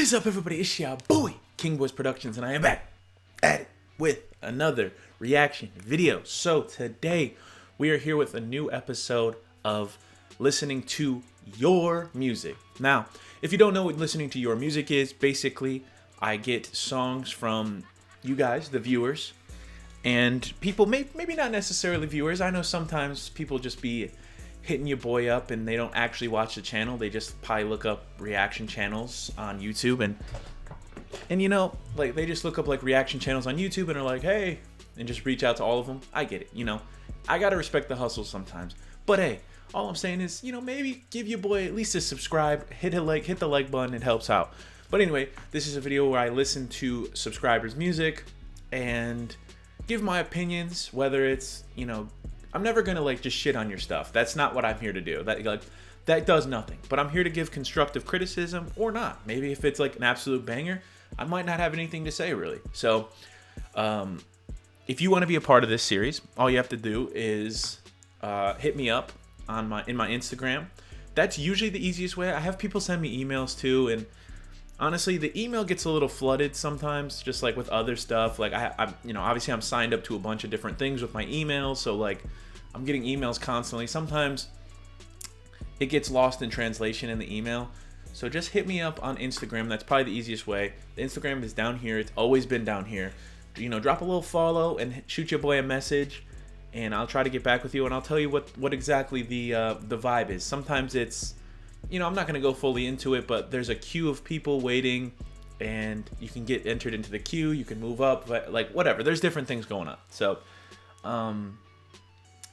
is up, everybody? It's your boy, King Boys Productions, and I am back at it with another reaction video. So today, we are here with a new episode of listening to your music. Now, if you don't know what listening to your music is, basically, I get songs from you guys, the viewers, and people, maybe not necessarily viewers. I know sometimes people just be hitting your boy up and they don't actually watch the channel. They just probably look up reaction channels on YouTube and you know, like they just look up like reaction channels on YouTube and are like, hey, and just reach out to all of them. I get it, you know. I gotta respect the hustle sometimes. But hey, all I'm saying is, you know, maybe give your boy at least a subscribe, hit the like button, it helps out. But anyway, this is a video where I listen to subscribers' music and give my opinions, whether it's, you know, I'm never gonna like just shit on your stuff. That's not what I'm here to do. That does nothing. But I'm here to give constructive criticism or not. Maybe if it's like an absolute banger, I might not have anything to say really. So, if you want to be a part of this series, all you have to do is hit me up on my Instagram. That's usually the easiest way. I have people send me emails too, and honestly, the email gets a little flooded sometimes, just like with other stuff. Like I'm, you know, obviously I'm signed up to a bunch of different things with my emails, so like I'm getting emails constantly. Sometimes it gets lost in translation in the email. So just hit me up on Instagram. That's probably the easiest way. The Instagram is down here. It's always been down here. You know, drop a little follow and shoot your boy a message, and I'll try to get back with you and I'll tell you what exactly the vibe is. Sometimes it's, you know, I'm not going to go fully into it, but there's a queue of people waiting and you can get entered into the queue. You can move up, but like whatever. There's different things going on. So,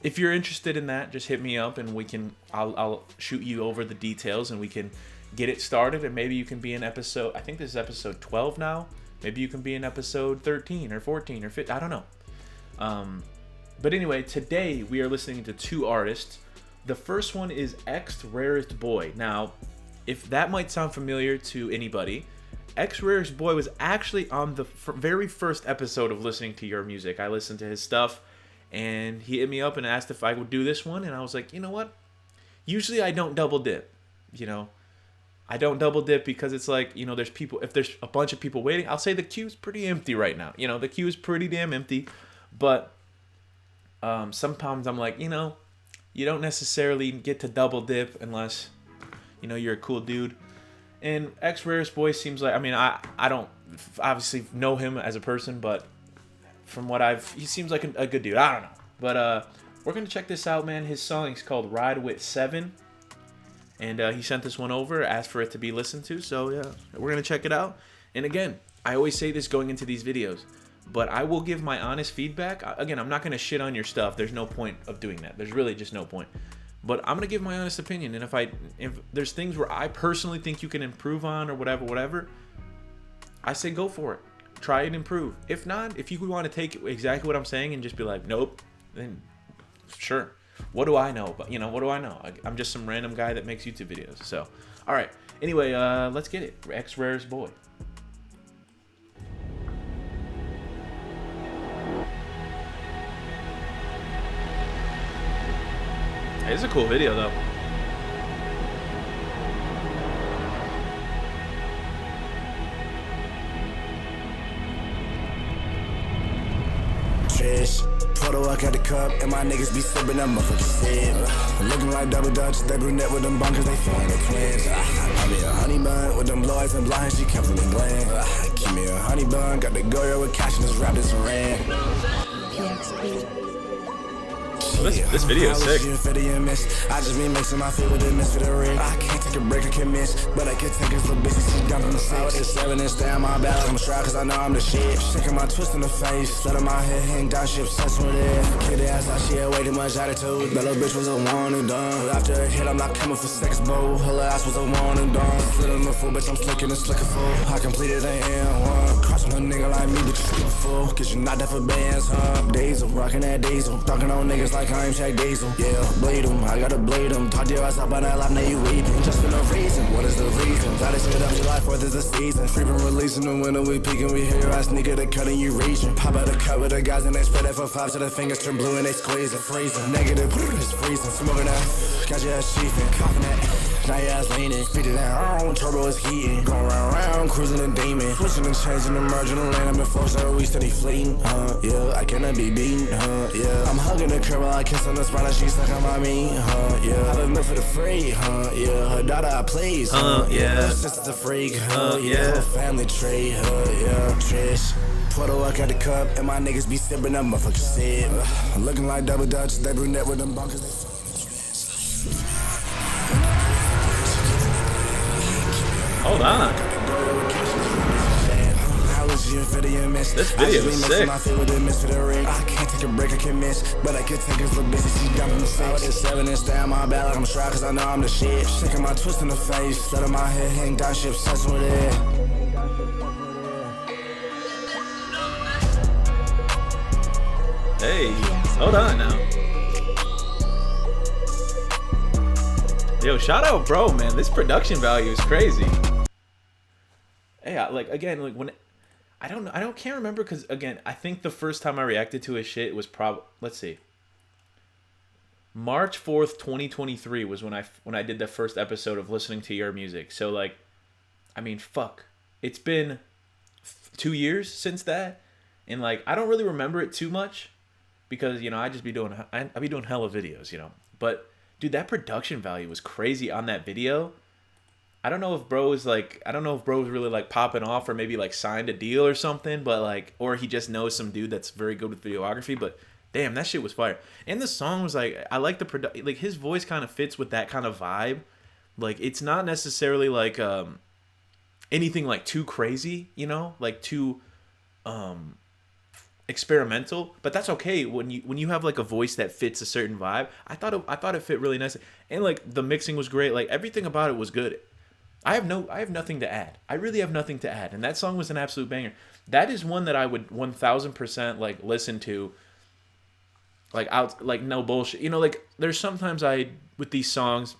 if you're interested in that, just hit me up and I'll shoot you over the details and we can get it started, and maybe you can be in episode, I think this is episode 12 now. Maybe you can be in episode 13 or 14 or 15. I don't know. But anyway, today we are listening to two artists. The first one is Xrarestboy. Now, if that might sound familiar to anybody, Xrarestboy was actually on the very first episode of listening to your music. I listened to his stuff, and he hit me up and asked if I would do this one, and I was like, you know what? Usually I don't double dip, you know. I don't double dip because it's like, you know, there's people, if there's a bunch of people waiting, I'll say the queue's pretty empty right now. You know, the queue is pretty damn empty, but sometimes I'm like, you know, you don't necessarily get to double dip unless, you know, you're a cool dude. And Xrarestboy seems like, I mean, I don't obviously know him as a person, but from what he seems like a good dude. I don't know. But we're going to check this out, man. His song is called Ride With 7. And he sent this one over, asked for it to be listened to. So yeah, we're going to check it out. And again, I always say this going into these videos, but I will give my honest feedback. Again, I'm not going to shit on your stuff. There's no point of doing that. There's really just no point. But I'm going to give my honest opinion. And if there's things where I personally think you can improve on or whatever, I say go for it. Try and improve. If not, if you want to take exactly what I'm saying and just be like, nope, then sure. What do I know? But you know, what do I know? I'm just some random guy that makes YouTube videos. So, all right. Anyway, let's get it. Xrarestboy. Hey, this is a cool video, though. Fish. Photo, I got the cup, and my niggas be sipping that motherfucking sip. Looking like double dutch, they brunette with them bunkers, they feeling the twins. I be a honey bun with them blowers and blinds, she comes from the glen. Give me a honey bun, got the Goya with cash and this rap this ran. This video is sick. I just be mixing my feet with the miss for the ring. I can't take a break, I can't miss, but I can take his little bitch. She down from the 6 with 7 and stay on my back. I'm strapped cause I know I'm the shit. Shaking my twist in the face, let my head hang down, she obsessed with it. Kid ass like she had way too much attitude. That little bitch was a one and done. After a hit, I'm not coming for sex, bro. Her ass was a one and done. Slid on the fool, bitch, I'm slicking and slicking full. I completed an N1. Crossing a nigga like me, but you stupid fool. Cause you not there for bands, huh? Diesel, rocking that diesel. Talking on niggas like I'm Shaq Diesel. Yeah, bleed him, I gotta bleed him. Talk to your ass up on that lap, now you weeping. Just for no reason, what is the reason? Gotta shit up July 4th is the season. Freebin' releasing the winter, we peeking. We hear your ass nigga, they cutting you reaching. Pop out the cut with the guys and they spread it for 5 to the fingers turn blue and they squeeze it. Freezing, negative, it's freezing. Smoking that, got your ass sheathing. Coughing that, Now your ass leaning. Speed it down, turbo is heating. Going round, cruising a demon. Switching and changing, emerging the lane. I'm in force, so we steady fleeting. Yeah, I cannot be beaten. Yeah, I'm hugging the curb while I kiss on the spot and she's stuck on my me. Yeah, I've been built for the free. Yeah, her daughter I please. Yeah, her sister's a freak. Yeah, her family tree. Yeah, Trish. Pour the work at the cup, and my niggas be sipping that motherfucking sip. Looking like double dutch, they brunette with them bunkers. Hold on. This video is sick. I can't take a break, I can miss, but I can take his little bitch. She dumb from the 6 with 7 and stay on my back like I'm Xrarestboy, cause I know I'm the shit. Shaking my twist in the face, letting my head hang down, she obsessed with it. Hey, hold on now. Yo, shout out, bro, man. This production value is crazy. Hey, when I don't know, can't remember because again, I think the first time I reacted to his shit was let's see, March 4th, 2023 was when I did the first episode of listening to your music. So like, I mean, fuck, it's been 2 years since that, and like I don't really remember it too much because I just be doing I be doing hella videos, but. Dude, that production value was crazy on that video. I don't know if bro was really like popping off or maybe like signed a deal or something, but like, or he just knows some dude that's very good with videography, but damn, that shit was fire. And the song was like, I like the like his voice kind of fits with that kind of vibe. Like it's not necessarily like anything like too crazy, like too experimental, but that's okay when you have like a voice that fits a certain vibe. I thought it fit really nice, and like the mixing was great. Like everything about it was good. I have nothing to add. I really have nothing to add, and that song was an absolute banger. That is one that I would 1000% like listen to. Like out, like no bullshit. Like there's sometimes with these songs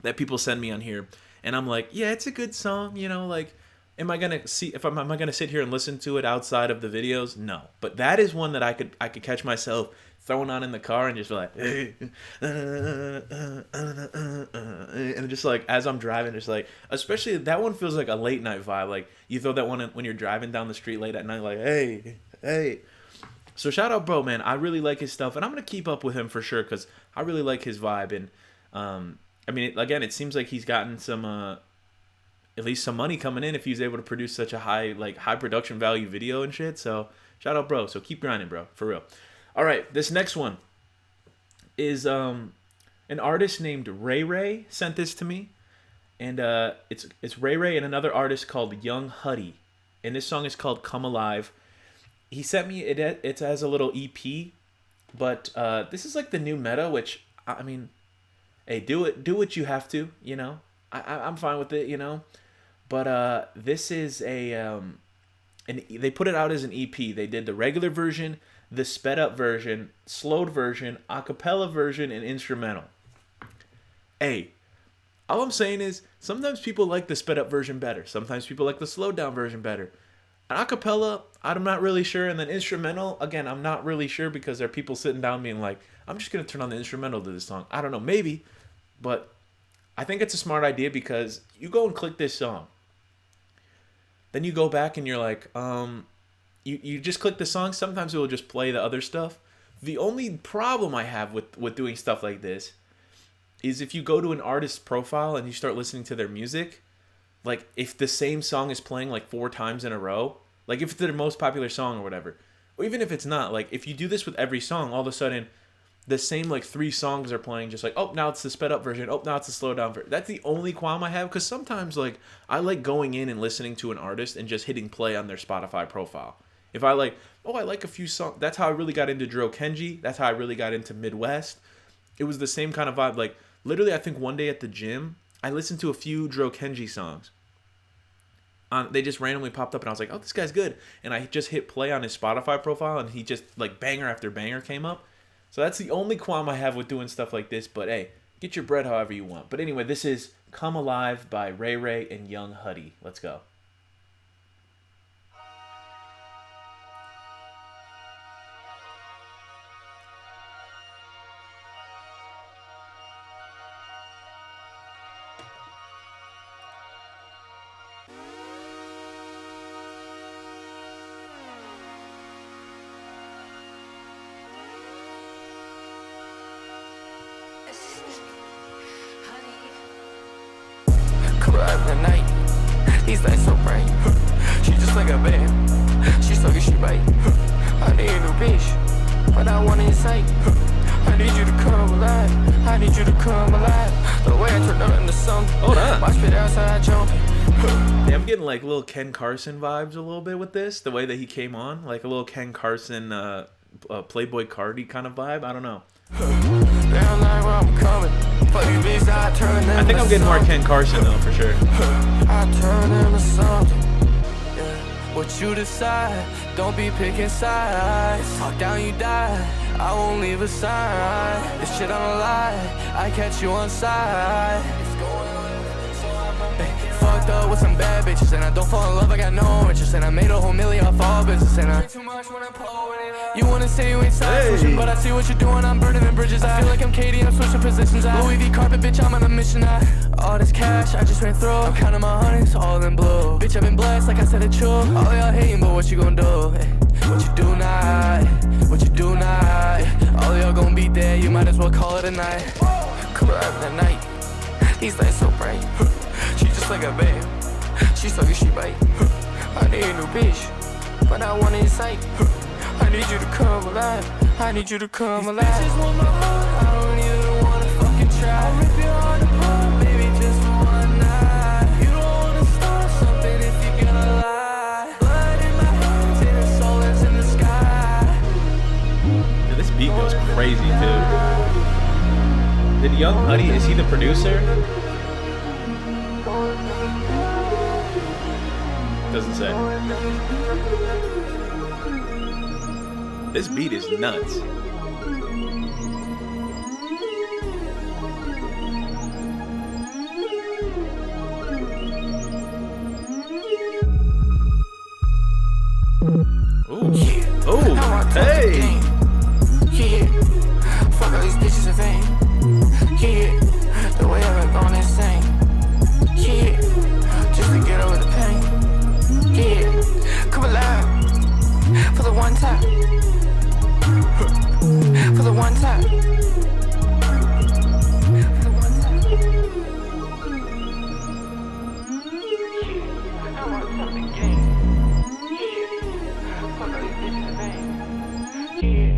that people send me on here, and I'm like, yeah, it's a good song. Like. Am I gonna sit here and listen to it outside of the videos? No, but that is one that I could catch myself throwing on in the car and just be like, and just like as I'm driving, just like, especially that one feels like a late night vibe. Like you throw that one when you're driving down the street late at night, like hey. So shout out, bro, man. I really like his stuff, and I'm gonna keep up with him for sure because I really like his vibe. And I mean, it seems like he's gotten some. At least some money coming in if he's able to produce such a high production value video and shit. So shout out, bro. So keep grinding, bro, for real. All right, this next one is an artist named RayRay sent this to me, and it's RayRay and another artist called Young Huddy, and this song is called "Come Alive." He sent me it has a little EP, but this is like the new meta, which I mean, hey, do what you have to, I'm fine with it, But this is they put it out as an EP. They did the regular version, the sped up version, slowed version, acapella version, and instrumental. Hey, all I'm saying is sometimes people like the sped up version better. Sometimes people like the slowed down version better. An acapella, I'm not really sure. And then instrumental, again, I'm not really sure because there are people sitting down being like, I'm just going to turn on the instrumental to this song. I don't know, maybe, but I think it's a smart idea because you go and click this song. Then you go back and you're like, you just click the song. Sometimes it will just play the other stuff. The only problem I have with doing stuff like this is if you go to an artist's profile and you start listening to their music, like if the same song is playing like 4 times in a row, like if it's their most popular song or whatever, or even if it's not, like if you do this with every song, all of a sudden the same like 3 songs are playing, just like, oh, now it's the sped up version, oh, now it's the slowed down version. That's the only qualm I have, because sometimes like I like going in and listening to an artist and just hitting play on their Spotify profile. If I like, oh, I like a few songs. That's how I really got into Dro Kenji. That's how I really got into Midwest. It was the same kind of vibe. Like literally, I think one day at the gym, I listened to a few Dro Kenji songs. They just randomly popped up and I was like, oh, this guy's good. And I just hit play on his Spotify profile and he just like banger after banger came up. So that's the only qualm I have with doing stuff like this. But hey, get your bread however you want. But anyway, this is Come Alive by RayRay and Young Huddy. Let's go. up the night. These lights so bright. She just like a band. She so good, she right. I need a new bitch, but I want it in sight. I need you to come alive. I need you to come alive. The way I turned up in the sun. Hold on. My spit outside jumping. Yeah, I'm getting like little Ken Carson vibes a little bit with this. The way that he came on, like a little Ken Carson, Playboy Cardi kind of vibe. I don't know. Damn like where I'm coming. Fuck these bitches, I turn them. I think I'm getting more Ken Carson though, for sure. I turn them to something. Yeah. What you decide? Don't be picking sides. Talk down, you die. I won't leave a sign. This shit on a lie. I catch you on side. Fucked up with some bad bitches, and I don't fall in love, I got no interest, and I made a whole million off all business, and I too much when I pull it up. You wanna say you ain't side switching, but I see what you're doing, I'm burning the bridges. I feel like I'm Katie, I'm switching positions. Louis V carpet, bitch, I'm on a mission. All this cash, I just ran through. I'm counting my honeys, all in blue. Bitch, I've been blessed, like I said it true. All y'all hating, but what you gonna do? What you do now? What you do now? All y'all gonna be dead, you might as well call it a night. Come out at night, these lights so bright. She just like a babe. She so good, she bite. I need a new bitch, but I want it in sight. I need you to come alive. I need you to come alive. These bitches want my heart. I don't even wanna fucking try. I'll rip your heart apart, baby, just for one night. You don't wanna start something if you're gonna lie. Blood in my hands and a soul that's in the sky. Dude, this beat goes crazy too. Did Young Huddy, is he the producer? Doesn't say. This beat is nuts. Ooh. Oh, hey. Yeah. Fuck all these bitches in vain. Yeah. The way I've been going insane. Yeah. Just to get over the pain. Yeah, come alive for the one time. For the one time. For the one time. I want something gay. Yeah, fuck all these bitches in vain. Yeah,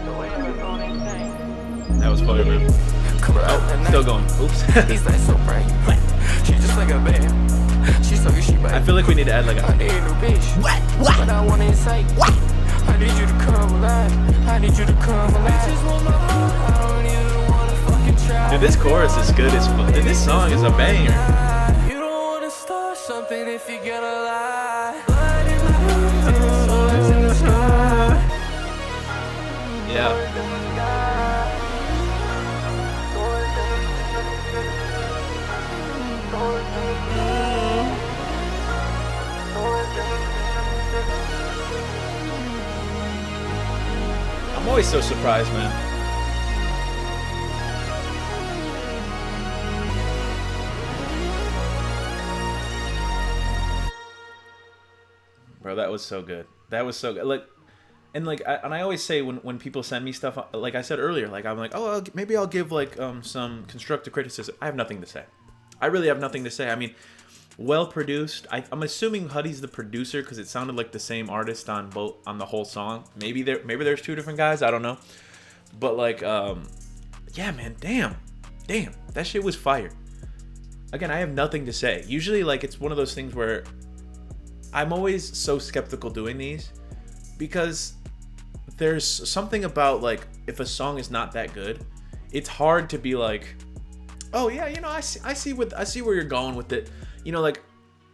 the way I've been going insane. That was fire, man. Oh, still going. Oops. These lights so bright. She just like a babe. She's so good, she right. I feel like we need to add like I need a new bitch. What? But I want it in sight. What? I need you to come alive. I need you to come alive. Bitches want my heart. I don't even wanna fucking try. Dude, this chorus is good as fuck. Dude, this song is a banger. You don't wanna start something if you're gonna lie. Blood in my hands and the soul that's in the sky. Yeah. I'm always so surprised, man. Bro, that was so good. That was so good. Like, and I always say when people send me stuff, like I said earlier, like I'm like, oh, maybe I'll give like some constructive criticism. I have nothing to say. I really have nothing to say. I mean, well produced. I'm assuming Huddy's the producer because it sounded like the same artist on the whole song. Maybe there's two different guys. I don't know. But like, yeah, man, damn, that shit was fire. Again, I have nothing to say. Usually, like, it's one of those things where I'm always so skeptical doing these because there's something about like if a song is not that good, it's hard to be like, oh yeah, you know, I see where you're going with it. You know, like,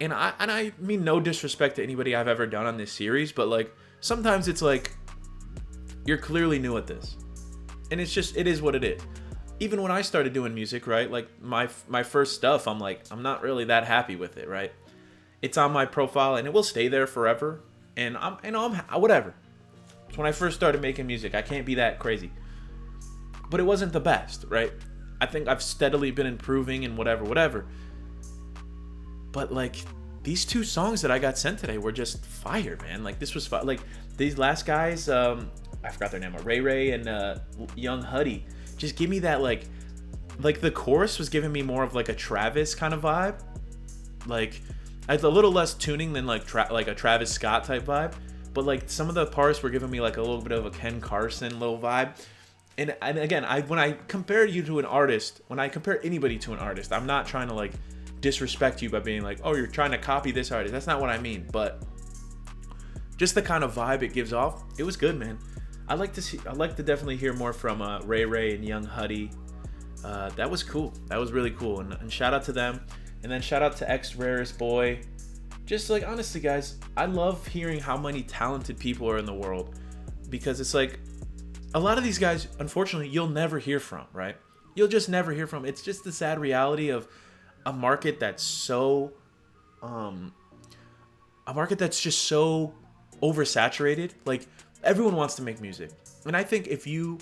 and I mean no disrespect to anybody I've ever done on this series, but like sometimes it's like you're clearly new at this, and it is what it is. Even when I started doing music, right? Like my first stuff, I'm like, I'm not really that happy with it, right? It's on my profile and it will stay there forever, and I'm whatever. It's when I first started making music. I can't be that crazy, but it wasn't the best, right? I think I've steadily been improving and whatever. But like these two songs that I got sent today were just fire, man. Like this was fire. Like these last guys, I forgot their name, RayRay and Young Huddy. Just give me that like the chorus was giving me more of like a Travis kind of vibe. like it's a little less tuning than like like a Travis Scott type vibe, but like some of the parts were giving me like a little bit of a Ken Carson little vibe. And again, when I compare you to an artist, when I compare anybody to an artist, I'm not trying to like disrespect you by being like, oh, you're trying to copy this artist. That's not what I mean, but just the kind of vibe it gives off, it was good, man. I'd like to definitely hear more from RayRay and Young Huddy. That was cool. That was really cool. And shout out to them. And then shout out to Xrarestboy. Just like, honestly, guys, I love hearing how many talented people are in the world, because it's like a lot of these guys, unfortunately, you'll never hear from, right? You'll just never hear from. It's just the sad reality of a market that's so just so oversaturated. Like, everyone wants to make music, and I think if you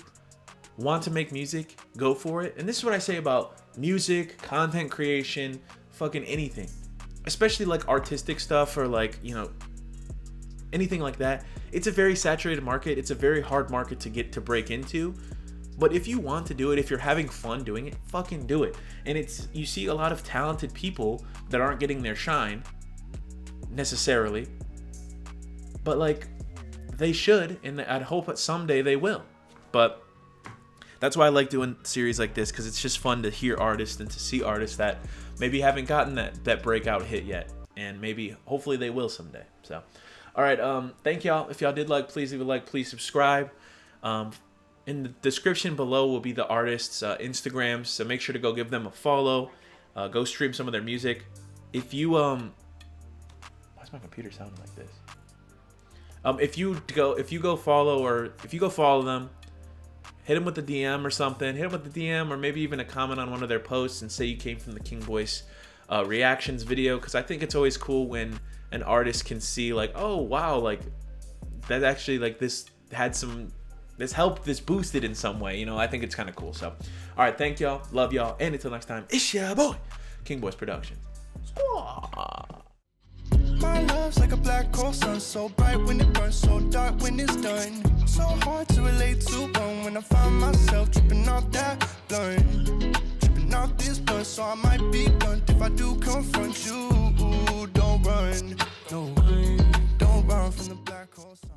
want to make music, go for it. And this is what I say about music, content creation, fucking anything, especially like artistic stuff or like, you know, anything like that. It's a very saturated market. It's a very hard market to break into. But if you want to do it, if you're having fun doing it, fucking do it. And you see a lot of talented people that aren't getting their shine necessarily, but like they should, and I'd hope that someday they will. But that's why I like doing series like this, because it's just fun to hear artists and to see artists that maybe haven't gotten that breakout hit yet, and maybe hopefully they will someday. So all right, thank y'all. If y'all did like, please leave a like, please subscribe. In the description below will be the artists' Instagrams, so make sure to go give them a follow. Go stream some of their music. If you why is my computer sounding like this? If you go follow them, hit them with the DM or something. Hit them with the DM, or maybe even a comment on one of their posts and say you came from the King Voice reactions video, because I think it's always cool when an artist can see like, oh wow, like that actually, like this helped, this boosted in some way, you know. I think it's kind of cool. So all right, thank y'all, love y'all, and until next time, it's your boy King Voice Productions. My love's like a black hole sun, so bright when it burns, so dark when it's done. So hard to relate to one when I find myself tripping off that blunt, tripping off this blunt. So I might be blunt if I do confront you. Don't run, no, don't run from the black hole sun.